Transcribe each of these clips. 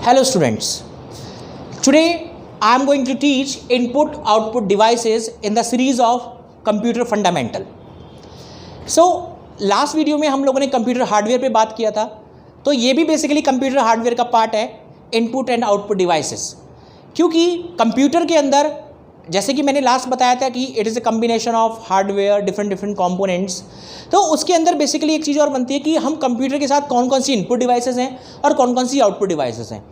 Hello students, today I am going to teach input output devices in the series of computer fundamental. So last video में हम लोगों ने computer hardware पे बात किया था, तो ये भी बेसिकली कंप्यूटर हार्डवेयर का पार्ट है, इनपुट एंड आउटपुट डिवाइसेस। क्योंकि कंप्यूटर के अंदर जैसे कि मैंने लास्ट बताया था कि it is a combination of hardware different components, तो उसके अंदर बेसिकली एक चीज़ और बनती है कि हम कंप्यूटर के साथ कौन कौन सी इनपुट डिवाइसेस हैं और कौन कौन सी आउटपुट डिवाइसेस हैं।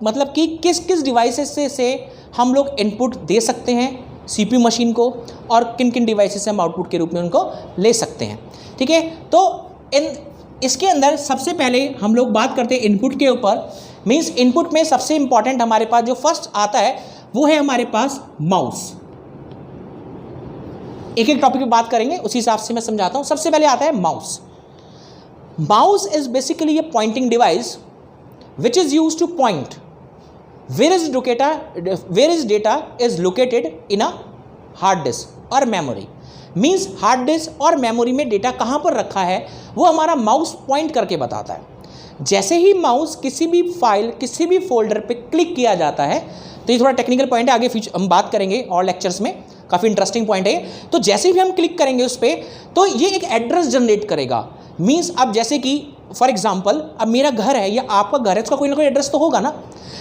मतलब कि किस किस डिवाइसेस से हम लोग इनपुट दे सकते हैं सीपीयू मशीन को और किन किन डिवाइसेस से हम आउटपुट के रूप में उनको ले सकते हैं। ठीक है, तो इसके अंदर सबसे पहले हम लोग बात करते हैं इनपुट के ऊपर। मीन्स इनपुट में सबसे इंपॉर्टेंट हमारे पास जो फर्स्ट आता है वो है हमारे पास माउस। एक एक टॉपिक पे बात करेंगे, उसी हिसाब से मैं समझाता हूं। सबसे पहले आता है mouse. Mouse is basically a pointing device which is used to point where is data is located in a hard disk और मेमोरी। मीन्स हार्ड डिस्क और मेमोरी में डेटा कहाँ पर रखा है वो हमारा माउस पॉइंट करके बताता है। जैसे ही माउस किसी भी फाइल किसी भी फोल्डर पे क्लिक किया जाता है, तो ये थोड़ा टेक्निकल पॉइंट है, आगे हम बात करेंगे और लेक्चर्स में, काफ़ी इंटरेस्टिंग पॉइंट है। तो जैसे भी हम क्लिक करेंगे उस पर, तो ये एक एड्रेस जनरेट करेगा। मीन्स अब जैसे कि फॉर एग्जांपल अब मेरा घर है या आपका घर है, उसका कोई ना कोई एड्रेस तो होगा ना।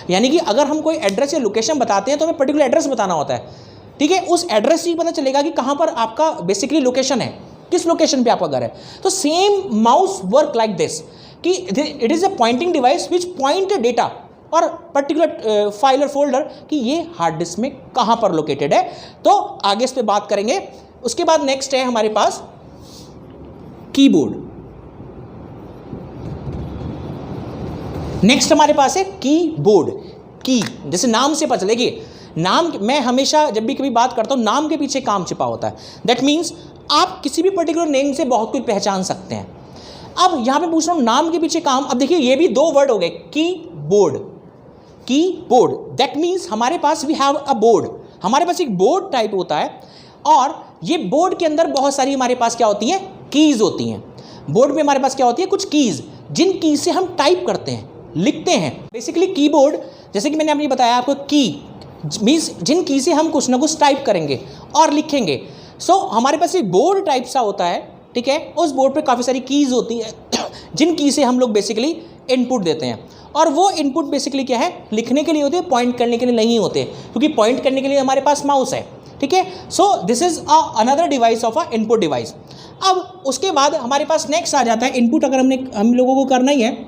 यानी कि अगर हम कोई एड्रेस या लोकेशन बताते हैं तो हमें पर्टिकुलर एड्रेस बताना होता है। ठीक है, उस एड्रेस से ही पता चलेगा कि कहाँ पर आपका बेसिकली लोकेशन है, किस लोकेशन पे आपका घर है। तो same mouse work like this कि it is a pointing device which point data और पर्टिकुलर फाइल और फोल्डर कि ये हार्ड डिस्क में कहाँ पर लोकेटेड है। तो आगे इस पे बात करेंगे। उसके बाद नेक्स्ट है हमारे पास कीबोर्ड। नेक्स्ट हमारे पास है कीबोर्ड। की जैसे नाम से पता चलेगी, नाम मैं हमेशा जब भी कभी बात करता हूँ नाम के पीछे काम छिपा होता है। दैट मीन्स आप किसी भी पर्टिकुलर नेम से बहुत कुछ पहचान सकते हैं। अब यहाँ पे पूछ रहा हूँ नाम के पीछे काम। अब देखिए ये भी दो वर्ड हो गए, कीबोर्ड। कीबोर्ड दैट मीन्स हमारे पास वी हैव अ बोर्ड। हमारे पास एक बोर्ड टाइप होता है और ये बोर्ड के अंदर बहुत सारी हमारे पास क्या होती हैं, कीज़ होती हैं। बोर्ड में हमारे पास क्या होती है, कुछ कीज़, जिन कीज़ से हम टाइप करते हैं, लिखते हैं। बेसिकली कीबोर्ड जैसे कि मैंने अभी बताया आपको, की मीन्स जिन की से हम कुछ ना कुछ टाइप करेंगे और लिखेंगे। सो हमारे पास एक बोर्ड टाइप सा होता है। ठीक है, उस बोर्ड पे काफ़ी सारी कीज़ होती है जिन की से हम लोग बेसिकली इनपुट देते हैं। और वो इनपुट बेसिकली क्या है, लिखने के लिए होते हैं, पॉइंट करने के लिए नहीं होते, क्योंकि पॉइंट करने के लिए हमारे पास माउस है। ठीक है, so this is another device of a input device. अब उसके बाद हमारे पास नेक्स्ट आ जाता है इनपुट। अगर हम लोगों को करना ही है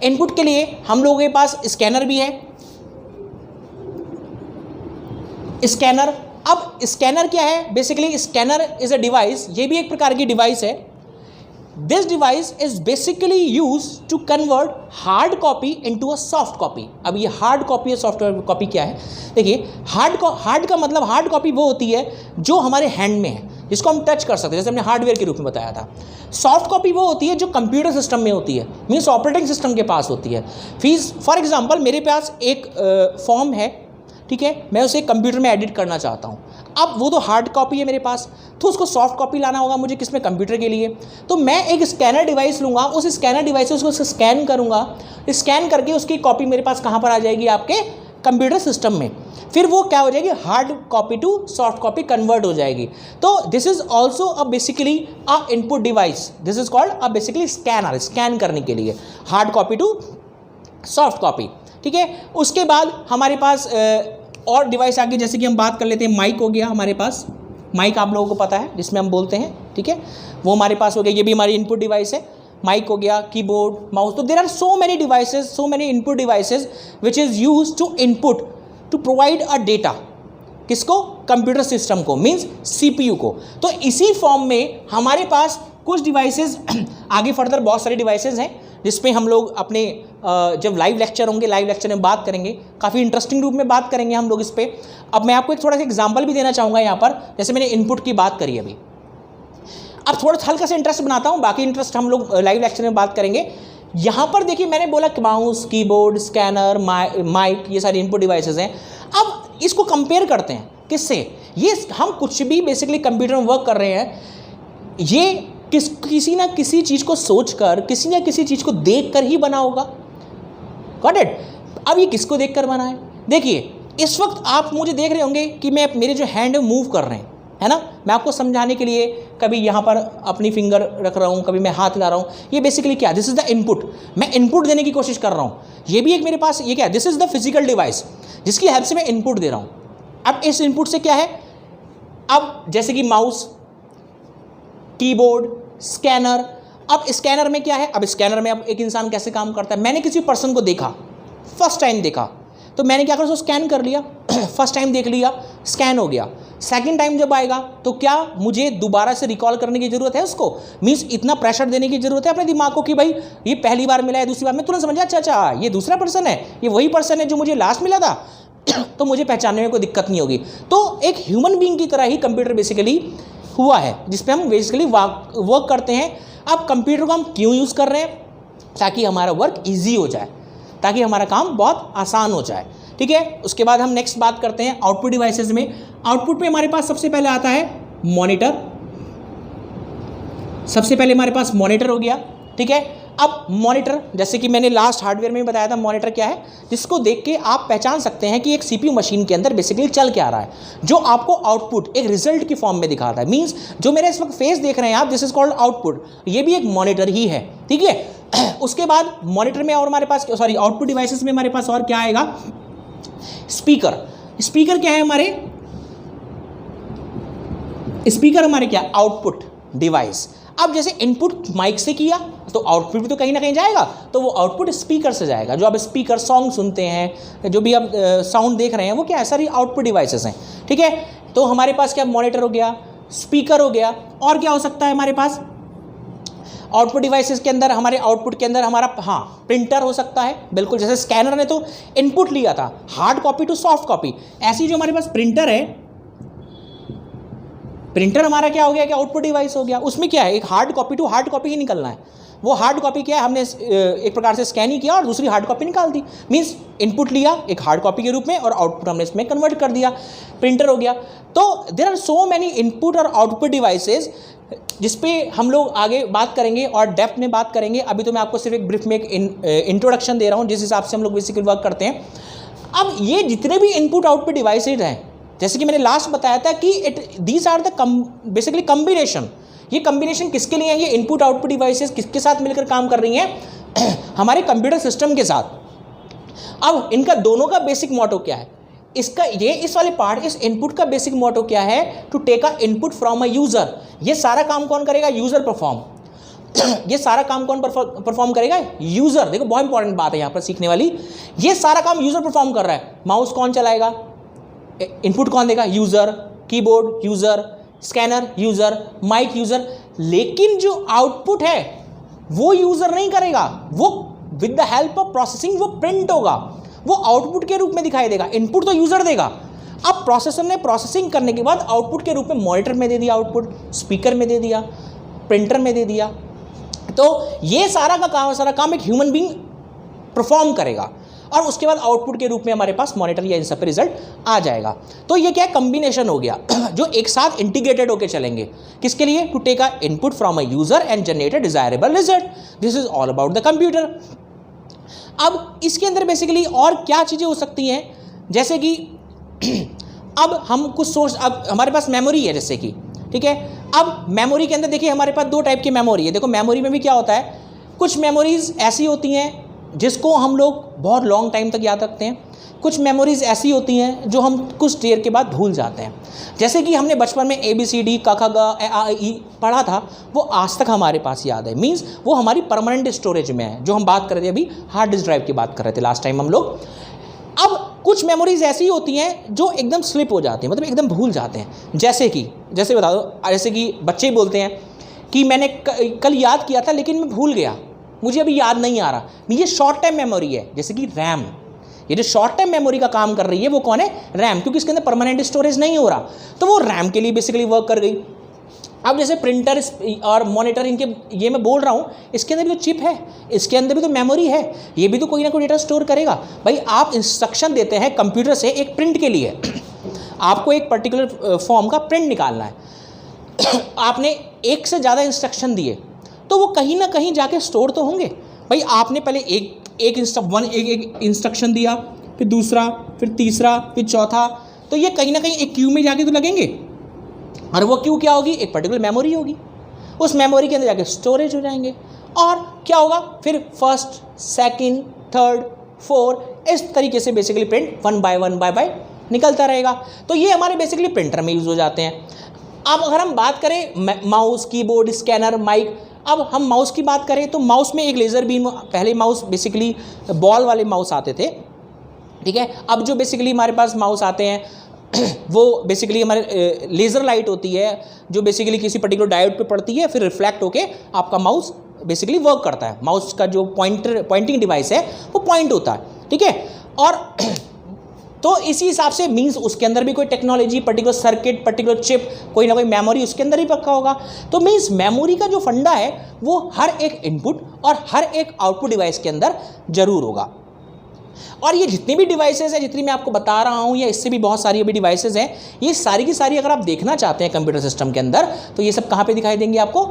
इनपुट के लिए, हम लोगों के पास स्कैनर भी है। स्कैनर, अब स्कैनर क्या है, basically scanner is a device, ये भी एक प्रकार की डिवाइस है। This device is basically use to convert hard copy into a soft copy. अब ये हार्ड कॉपी और सॉफ्ट कॉपी क्या है, देखिए हार्ड का मतलब हार्ड कॉपी वो होती है जो हमारे हैंड में है, जिसको हम टच कर सकते हैं, जैसे हमने हार्डवेयर के रूप में बताया था। सॉफ्ट कॉपी वो होती है जो कंप्यूटर सिस्टम में होती है, मीन्स ऑपरेटिंग सिस्टम के पास होती है। फॉर एग्जाम्पल मेरे पास एक फॉर्म है, ठीक है, मैं उसे कंप्यूटर में एडिट करना चाहता हूँ। अब वो तो हार्ड कॉपी है मेरे पास, तो उसको सॉफ्ट कॉपी लाना होगा मुझे, किसमें, कंप्यूटर के लिए। तो मैं एक स्कैनर डिवाइस लूँगा, उस स्कैनर डिवाइस से उसको स्कैन करूँगा, स्कैन करके उसकी कॉपी मेरे पास कहाँ पर आ जाएगी, आपके कंप्यूटर सिस्टम में। फिर वो क्या हो जाएगी, hard copy to soft copy convert हो जाएगी। तो this is also a basically a input device, this is called a basically scanner, scan करने के लिए hard copy to soft copy. ठीक है, उसके बाद हमारे पास और डिवाइस आगे, जैसे कि हम बात कर लेते हैं, माइक हो गया हमारे पास। माइक आप लोगों को पता है, जिसमें हम बोलते हैं, ठीक है, वो हमारे पास हो गया, ये भी हमारी इनपुट डिवाइस है। माइक हो गया, कीबोर्ड, माउस। तो there are so many devices, so many input devices which is use to input to provide a data, किसको, कंप्यूटर सिस्टम को, मीन्स सीपीयू को। तो इसी फॉर्म में हमारे पास कुछ डिवाइसेज आगे फर्दर बहुत सारे डिवाइसेज हैं जिसपे हम लोग अपने जब लाइव लेक्चर होंगे, लाइव लेक्चर में बात करेंगे, काफ़ी इंटरेस्टिंग रूप में बात करेंगे हम लोग इस पर। अब मैं आपको एक थोड़ा सा एग्जांपल भी देना चाहूँगा यहाँ पर, जैसे मैंने इनपुट की बात करी अभी। अब थोड़ा हल्का सा इंटरेस्ट बनाता हूँ, बाकी इंटरेस्ट हम लोग लाइव लेक्चर में बात करेंगे। यहाँ पर देखिए मैंने बोला कि माउस, कीबोर्ड, स्कैनर, माइक, ये सारे इनपुट डिवाइसेज हैं। अब इसको कंपेयर करते हैं किससे, ये हम कुछ भी बेसिकली कंप्यूटर में वर्क कर रहे हैं, ये किसी ना किसी चीज़ को सोचकर, किसी ना किसी चीज़ को देखकर ही बना होगा। Got it. अब ये किसको देखकर बना है? देखिए इस वक्त आप मुझे देख रहे होंगे कि मैं मेरे जो हैंड मूव कर रहे हैं, है ना, मैं आपको समझाने के लिए कभी यहाँ पर अपनी फिंगर रख रहा हूँ, कभी मैं हाथ ला रहा हूँ। ये बेसिकली क्या, दिस इज द इनपुट, मैं इनपुट देने की कोशिश कर रहा हूँ। ये भी एक मेरे पास ये क्या है, this is the physical device जिसकी हेल्प से मैं इनपुट दे रहा हूँ। अब इस इनपुट से क्या है, अब जैसे कि माउस, कीबोर्ड, स्कैनर। अब स्कैनर में क्या है, अब स्कैनर में अब एक इंसान कैसे काम करता है, मैंने किसी पर्सन को देखा, फर्स्ट टाइम देखा, तो मैंने क्या करा, उसको स्कैन कर लिया फर्स्ट टाइम देख लिया, स्कैन हो गया। सेकंड टाइम जब आएगा तो क्या मुझे दोबारा से रिकॉल करने की जरूरत है उसको, मीन्स इतना प्रेशर देने की जरूरत है अपने दिमाग को कि भाई ये पहली बार मिला है, दूसरी बार में तुरंत समझा अच्छा अच्छा ये दूसरा पर्सन है, ये वही पर्सन है जो मुझे लास्ट मिला था तो मुझे पहचानने में कोई दिक्कत नहीं होगी। तो एक ह्यूमन बीइंग की तरह ही कंप्यूटर बेसिकली हुआ है, जिसपे हम बेसिकली वर्क करते हैं। अब कंप्यूटर को हम क्यों यूज़ कर रहे हैं, ताकि हमारा वर्क ईजी हो जाए, ताकि हमारा काम बहुत आसान हो जाए, ठीक है। उसके बाद हम नेक्स्ट बात करते हैं आउटपुट डिवाइसेस में। आउटपुट में हमारे पास सबसे पहले आता है मॉनिटर, सबसे पहले हमारे पास मॉनिटर हो गया, ठीक है। अब मॉनिटर, जैसे कि मैंने लास्ट हार्डवेयर में बताया था, मॉनिटर क्या है, जिसको देख के आप पहचान सकते हैं कि एक सीपीयू मशीन के अंदर बेसिकली चल क्या रहा है, जो आपको आउटपुट एक रिजल्ट की फॉर्म में दिखाता है। मींस जो मेरे इस वक्त फेस देख रहे हैं आप, दिस इज कॉल्ड आउटपुट, ये भी एक मॉनिटर ही है, ठीक है। उसके बाद मॉनिटर में और हमारे पास, सॉरी, आउटपुट डिवाइसेस में हमारे पास और क्या आएगा, स्पीकर। स्पीकर क्या है हमारे, स्पीकर हमारे क्या, आउटपुट डिवाइस। अब जैसे इनपुट माइक से किया तो आउटपुट भी तो कहीं ना कहीं जाएगा, तो वो आउटपुट स्पीकर से जाएगा। जो आप स्पीकर सॉन्ग सुनते हैं, जो भी आप साउंड देख रहे हैं, वो क्या है, सारी आउटपुट डिवाइसेस हैं, ठीक है। तो हमारे पास क्या, मॉनिटर हो गया, स्पीकर हो गया, और क्या हो सकता है हमारे पास आउटपुट डिवाइसेस के अंदर, हमारे आउटपुट के अंदर हमारा, हाँ, प्रिंटर हो सकता है, बिल्कुल। जैसे स्कैनर ने तो इनपुट लिया था, hard copy to soft copy, ऐसी जो हमारे पास प्रिंटर है, प्रिंटर हमारा क्या हो गया, क्या आउटपुट डिवाइस हो गया। उसमें क्या है, एक hard copy to hard copy ही निकलना है। वो हार्ड कॉपी क्या है, हमने एक प्रकार से स्कैन ही किया और दूसरी हार्ड कॉपी निकाल दी, मीन्स इनपुट लिया एक हार्ड कॉपी के रूप में और आउटपुट हमने इसमें कन्वर्ट कर दिया, प्रिंटर हो गया। तो there are so many input और आउटपुट डिवाइसेस, जिसपे हम लोग आगे बात करेंगे और डेप्थ में बात करेंगे। अभी तो मैं आपको सिर्फ एक ब्रीफ में एक इंट्रोडक्शन दे रहा हूँ, जिस हिसाब से हम लोग बेसिकली वर्क करते हैं। अब ये जितने भी इनपुट आउटपुट डिवाइसेज हैं, जैसे कि मैंने लास्ट बताया था कि these are the basically combination. ये कम्बिनेशन किसके लिए है, ये इनपुट आउटपुट डिवाइसेस किसके साथ मिलकर काम कर रही हैं हमारे कंप्यूटर सिस्टम के साथ। अब इनका दोनों का बेसिक मोटो क्या है, इसका ये इस वाले पार्ट, इस इनपुट का बेसिक मोटो क्या है, to take a input from a user. ये सारा काम कौन करेगा, यूजर परफॉर्म ये सारा काम कौन परफॉर्म करेगा, यूजर। देखो बहुत इंपॉर्टेंट बात है यहाँ पर सीखने वाली, ये सारा काम यूजर परफॉर्म कर रहा है। माउस कौन चलाएगा, इनपुट कौन देगा, user, keyboard user, scanner user, mic user. लेकिन जो आउटपुट है वो यूजर नहीं करेगा, वो with the help of processing वो प्रिंट होगा, वो आउटपुट के रूप में दिखाई देगा। इनपुट तो यूजर देगा, अब प्रोसेसर ने प्रोसेसिंग करने के बाद आउटपुट के रूप में मॉनिटर में दे दिया, आउटपुट स्पीकर में दे दिया, प्रिंटर में दे दिया। तो ये सारा काम एक ह्यूमन बीइंग परफॉर्म करेगा और उसके बाद आउटपुट के रूप में हमारे पास मॉनिटर या इन सब पे रिजल्ट आ जाएगा। तो ये क्या कम्बिनेशन हो गया जो एक साथ इंटीग्रेटेड होकर चलेंगे, किसके लिए, to take a input from a user and generate a desirable result. This is all about the computer. अब इसके अंदर बेसिकली और क्या चीज़ें हो सकती हैं, जैसे कि अब हम कुछ सोर्स, अब हमारे पास मेमोरी है जैसे कि, ठीक है। अब मेमोरी के अंदर देखिए हमारे पास दो टाइप की मेमोरी है। देखो मेमोरी में भी क्या होता है, कुछ मेमोरीज ऐसी होती हैं जिसको हम लोग बहुत लॉन्ग टाइम तक याद रखते हैं, कुछ मेमोरीज ऐसी होती हैं जो हम कुछ देर के बाद भूल जाते हैं। जैसे कि हमने बचपन में ABCD क ख ग आ ई पढ़ा था, वो आज तक हमारे पास याद है, मीन्स वो हमारी परमानेंट स्टोरेज में है। जो हम बात कर रहे थे अभी, हार्ड डिस्क ड्राइव की बात कर रहे थे लास्ट टाइम हम लोग। अब कुछ मेमोरीज ऐसी होती हैं जो एकदम स्लिप हो जाती हैं, मतलब एकदम भूल जाते हैं। जैसे बता दो, जैसे कि बच्चे बोलते हैं कि मैंने कल याद किया था लेकिन मैं भूल गया, मुझे अभी याद नहीं आ रहा। ये शॉर्ट टाइम मेमोरी है, जैसे कि रैम। ये जो शॉर्ट टाइम मेमोरी का काम कर रही है वो कौन है, रैम, क्योंकि इसके अंदर परमानेंट स्टोरेज नहीं हो रहा, तो वो रैम के लिए बेसिकली वर्क कर गई। अब जैसे प्रिंटर और मॉनिटर, इनके ये मैं बोल रहा हूँ, इसके अंदर भी तो चिप है, इसके अंदर भी तो मेमोरी है, ये भी तो कोई ना कोई डेटा स्टोर करेगा। भाई आप इंस्ट्रक्शन देते हैं कंप्यूटर से एक प्रिंट के लिए, आपको एक पर्टिकुलर फॉर्म का प्रिंट निकालना है आपने एक से ज़्यादा इंस्ट्रक्शन दिए तो वो कहीं ना कहीं जाके स्टोर तो होंगे। भाई आपने पहले एक एक इंस्ट्रक्शन दिया, फिर दूसरा, फिर तीसरा, फिर चौथा, तो ये कहीं ना कहीं एक क्यू में जाके तो लगेंगे, और वो क्यू क्या होगी, एक पर्टिकुलर मेमोरी होगी, उस मेमोरी के अंदर जाके स्टोरेज हो जाएंगे, और क्या होगा फिर फर्स्ट, सेकंड, थर्ड, फोर्थ, इस तरीके से basically print one by one निकलता रहेगा। तो ये हमारे बेसिकली प्रिंटर में यूज़ हो जाते हैं। अब अगर हम बात करें माउस, कीबोर्ड, स्कैनर, माइक, अब हम माउस की बात करें तो माउस में एक लेज़र बीम, पहले माउस बेसिकली बॉल वाले माउस आते थे, ठीक है। अब जो बेसिकली हमारे पास माउस आते हैं वो बेसिकली हमारे लेज़र लाइट होती है जो बेसिकली किसी पर्टिकुलर डायोड पे पड़ती है, फिर रिफ्लेक्ट होके आपका माउस बेसिकली वर्क करता है। माउस का जो पॉइंटिंग डिवाइस है वो पॉइंट होता है, ठीक है। और तो इसी हिसाब से मींस उसके अंदर भी कोई technology, particular circuit, particular chip, कोई ना कोई मेमोरी उसके अंदर ही पक्का होगा। तो मींस मेमोरी का जो फंडा है वो हर एक इनपुट और हर एक आउटपुट डिवाइस के अंदर जरूर होगा। और ये जितनी भी डिवाइसेस हैं, जितनी मैं आपको बता रहा हूँ, या इससे भी बहुत सारी अभी डिवाइसेस हैं, ये सारी की सारी अगर आप देखना चाहते हैं कंप्यूटर सिस्टम के अंदर, तो ये सब कहाँ पे दिखाई देंगे आपको,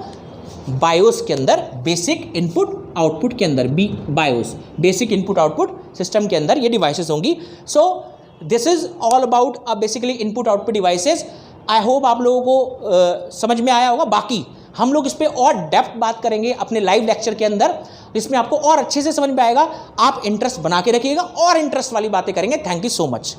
बायोस के अंदर, बेसिक इनपुट आउटपुट के अंदर, BIOS, basic input output system के अंदर ये डिवाइसेस होंगी। So this is all about basically input output devices. I hope आप लोगों को समझ में आया होगा। बाकी हम लोग इस पर और डेप्थ बात करेंगे अपने लाइव लेक्चर के अंदर, इसमें आपको और अच्छे से समझ में आएगा। आप इंटरेस्ट बना के रखिएगा और इंटरेस्ट वाली बातें करेंगे। Thank you so much.